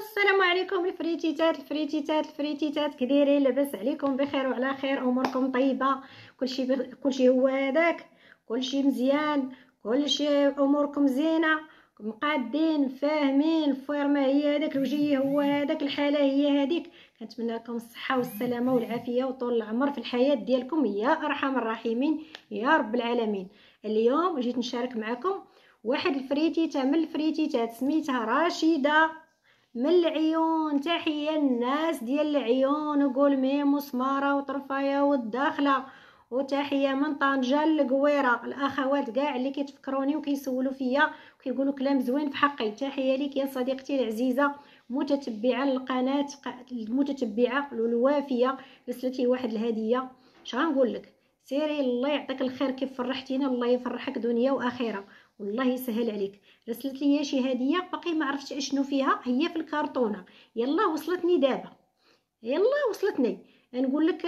السلام عليكم الفريتيتات كي دايرين؟ لاباس عليكم؟ بخير وعلى خير؟ اموركم طيبه؟ كلشي هو هذاك، كلشي مزيان، كلشي اموركم زينه، مقادين فاهمين الفورما هي هذاك، الوجهيه هو هذاك، الحاله هي هذيك. كنتمنى لكم الصحه والسلامه والعافيه وطول العمر في الحياه ديالكم يا ارحم الراحمين يا رب العالمين. اليوم جيت نشارك معكم واحد الفريتيته من الفريتيتات سميتها رشيده من العيون. تحيه الناس ديال العيون وقول ميم وسماره وطرفايه والداخله، وتحيه من طنجه للقويره، الاخوات كاع اللي كيتفكروني وكيسولوا فيا وكيقولوا كلام زوين في حقي. تحيه ليك يا صديقتي العزيزه، متتبعه للقناه، المتتبعه الوافيه. رسلتي واحد الهديه، اش غنقول لك؟ سيري الله يعطيك الخير، كيف فرحتينا الله يفرحك دنيا واخره والله يسهل عليك. رسلت لي شي هديه باقي ما عرفتش اشنو فيها، هي في الكرتونه. يلا وصلتني دابا، يلا وصلتني. نقول لك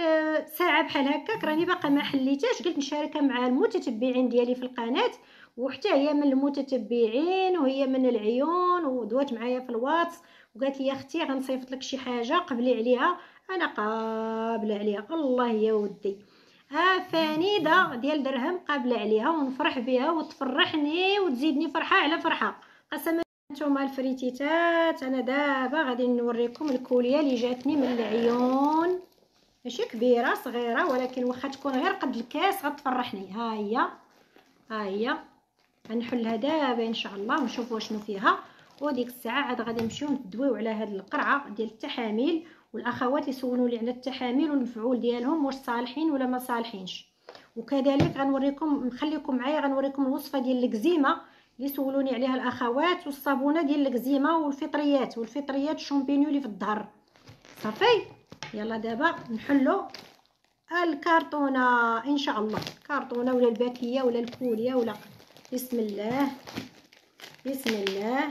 ساعه بحال هكاك راني باقا ما حليتهاش، قلت نشاركها مع المتتبعين ديالي في القناه، وحتى هي من المتتبعين وهي من العيون، ودوات معايا في الواتس وقالت لي يا اختي غنصيفط لك شي حاجه قبلي عليها. انا قابله عليها الله يا ودي، فنيده ديال درهم قابله عليها ونفرح بها وتفرحني وتزيدني فرحه على فرحه. قسما نتوما الفريتيتات، انا دابا غادي نوريكم الكوليه اللي جاتني من العيون، ماشي كبيره صغيره ولكن واخا تكون غير قد الكاس غتفرحني. ها هي غنحلها دابا ان شاء الله ونشوفوا شنو فيها، وديك الساعه عاد غادي نمشيو ندويو على هاد القرعه ديال التحاميل. والاخوات يسولوا لي على التحاميل والمفعول ديالهم واش صالحين ولا ما صالحينش. وكذلك غنوريكم، نخليكم معايا غنوريكم الوصفه ديال الكزيمه اللي سولوني عليها الاخوات، والصابونه ديال الكزيمه والفطريات الشامبينيو اللي في الظهر. صافي يلا دابا نحلو الكرتونه ان شاء الله، كرتونه ولا الباكيه ولا الكوليه ولا. بسم الله بسم الله.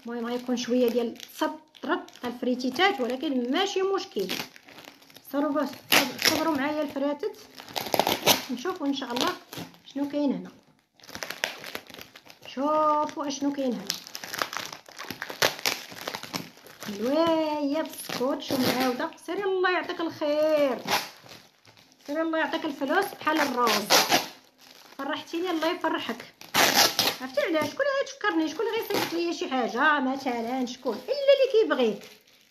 المهم غيكون شويه ديال سطرت الفريتيتات ولكن ماشي مشكل. صبروا معايا الفراتت، نشوفوا ان شاء الله شنو كاين هنا. شوفوا اشنو كاين هنا، ملوايه بالسكوتش ومعاوده. سيري الله يعطيك الخير، سيري الله يعطيك الفلوس بحال الروز. فرحتيني الله يفرحك. عرفتي علاش؟ شكون غيتفكرني؟ شكون غيصيفط ليا شي حاجه مثلا؟ شكون؟ الا اللي كيبغيك.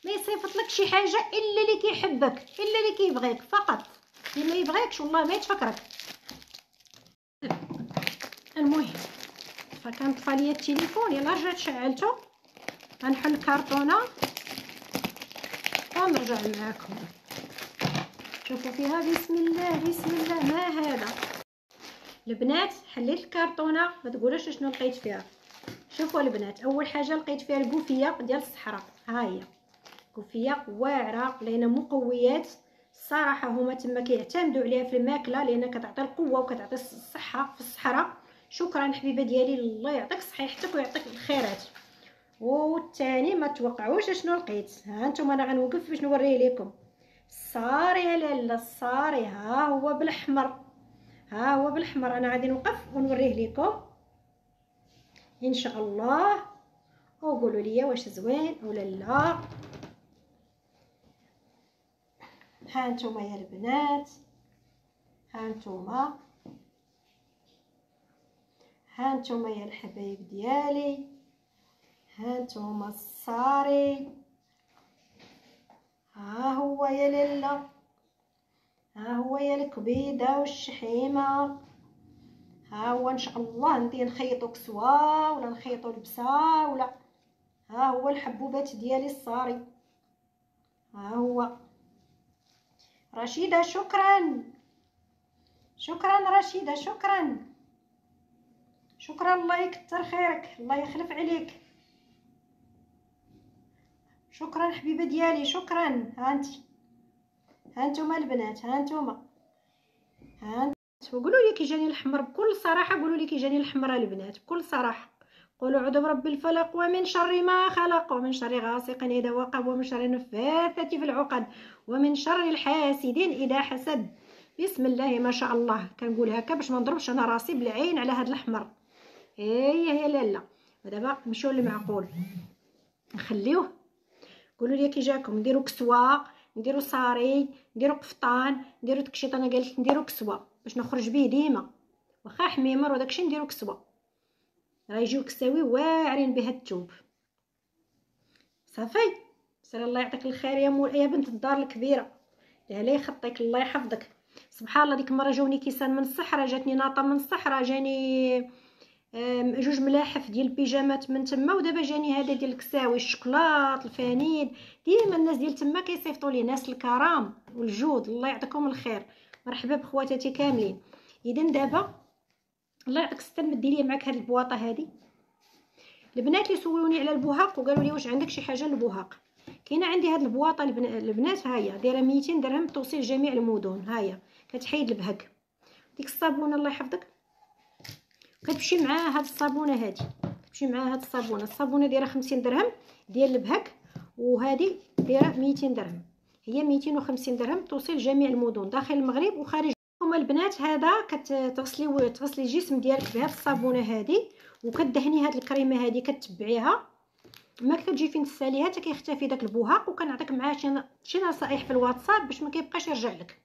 ما يصيفط لك شي حاجه الا اللي كيحبك، الا اللي كيبغيك فقط. اللي ما يبغيكش والله ما يتفكرك. المهم فكان طفى ليا التليفون، يلا رجعت شعلته. غنحل الكرتونه ونرجع معاكم. شوفوا فيها بسم الله بسم الله. ما هذا البنات؟ حليت الكرتونه، ما تقولوش شنو لقيت فيها. شوفوا البنات، اول حاجه لقيت فيها الكوفيه ديال الصحراء. ها هي كوفيه واعره لان مقويات. الصراحه هما تما كيعتمدوا عليها في الماكله لان كتعطي القوه وكتعطي الصحه في الصحراء. شكرا حبيبه ديالي، الله يعطيك صحيحتك ويعطيك الخيرات. والثاني ما توقعوش شنو لقيت. ها انتم انا غنوقف باش نوريه لكم. الصاري يا لاله الصاري، ها هو بالاحمر، ها هو بالاحمر. انا غادي نوقف ونوريه لكم ان شاء الله وقولوا لي واش زوين ولا لا. ها انتم يا البنات، ها انتم يا الحبايب ديالي، ها انتم الصاري، ها هو يا لاله، ها هو يا الكبيده والشحيمه. ها هو ان شاء الله ندي نخيطو كسوه ولا نخيطو لبسه ولا. ها هو الحبوبات ديالي الصاري. ها هو رشيده، شكرا رشيده، شكرا الله يكثر خيرك، الله يخلف عليك. شكرا حبيبه ديالي، شكرا. ها انتم البنات، ها انتم قولوا لي كي جاني الاحمر بكل صراحه، قولوا لي كي جاني الاحمر البنات بكل صراحه. قولوا اعوذ برب الفلق ومن شر ما خلق ومن شر غاسق اذا وقب ومن شر النفاثات في العقد ومن شر الحاسد اذا حسد. بسم الله ما شاء الله. كنقول هكا باش ما نضربش انا راسي بالعين على هذا الاحمر. هي لاله. ودابا نمشيو للمعقول، نخليوه. قولوا لي كي جاكم نديرو كسوه، نديرو صاري، نديرو قفطان، نديرو داكشي. انا قالت نديرو كسوه باش نخرج بيه ديما، واخا حميمر وداكشي نديرو كسوه. راه يجيو كساوي واعرين بها الثوب. صافي. سير الله يعطيك الخير يا بنت الدار الكبيره، لا يخطيك الله يحفظك. سبحان الله، ديك المره جاوني كيسان من الصحراء، جاتني ناطه من الصحراء، جاني جوج ملاحف ديال البيجامات من تما، ودابا جاني هذا ديال الكساوي، الشوكولات، الفانيد. ديما الناس ديال تما كيصيفطوا لي ناس الكرام والجود، الله يعطيكم الخير. مرحبا بخواتاتي كاملين. اذا دابا الله يعطيك الستر، مدي لي معاك هاد البواطه هادي. البنات اللي سولوني على البهاق وقالوا لي واش عندك شي حاجه للبهاق، كاينه عندي هاد البواطه البنات، هاهي دايره 200 درهم توصيل جميع المدن. هاهي كتحيد البهك. ديك الصابونه الله يحفظك كتمشي معاها هاد الصابونه هادي، كتمشي معاها هاد الصابونه دايره 50 درهم ديال البهك، وهادي دايره 200 درهم. هي 250 درهم توصيل جميع المدن داخل المغرب وخارج. هما البنات هذا كتغسلي الجسم ديالك بهاد الصابونه هادي، وكدهني هاد الكريمه هادي كتبعيها، ما كتجي فين تساليها حتى كيختفي داك البهاق. وكنعطيك معاه شي نصائح في الواتساب باش ما كيبقاش يرجع لك،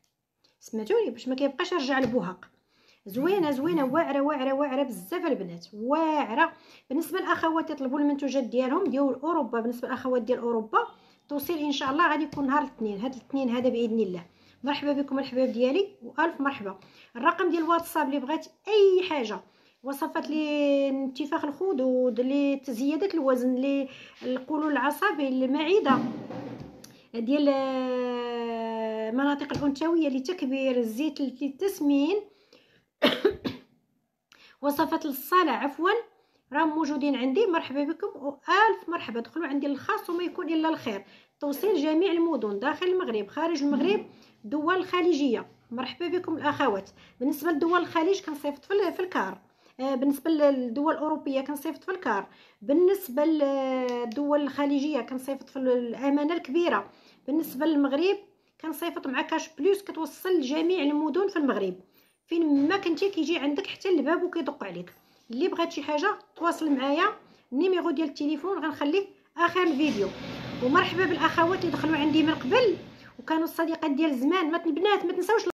سمعتوني؟ باش ما كيبقاش يرجع البهاق. زوينه واعره بزاف البنات، واعره. بالنسبه للاخوات يطلبوا المنتوجات ديالهم ديال اوروبا، بالنسبه للاخوات ديال اوروبا توصيل ان شاء الله غادي يكون نهار الاثنين، هذا الاثنين هذا باذن الله. مرحبا بكم الحباب ديالي والف مرحبا. الرقم ديال الواتساب اللي بغات اي حاجه، وصفات لي انتفاخ الخدود، لزياده الوزن، للقولون العصبي، المعده، ديال المناطق الانثويه، لتكبير الزيت للتسمين، وصفات للصلاه عفوا، راهم موجودين عندي. مرحبا بكم والف مرحبا. دخلوا عندي الخاص وما يكون الا الخير. توصيل جميع المدن داخل المغرب خارج المغرب، دول الخليجيه. مرحبا بكم الاخوات. بالنسبه لدول الخليج كنصيفط في الكار، بالنسبه للدول الاوروبيه كنصيفط في الكار، بالنسبه للدول الخليجيه كنصيفط في الامانه الكبيره، بالنسبه للمغرب كنصيفط مع كاش بلوس كتوصل لجميع المدن في المغرب. فين ما كنتي كيجي عندك حتى الباب وكيدق عليك. اللي بغات شي حاجه تواصل معايا، النيميرو ديال التليفون غنخليه اخر الفيديو. ومرحبا بالاخوات اللي دخلوا عندي من قبل وكانوا الصديقات ديال زمان. البنات ما تنساوش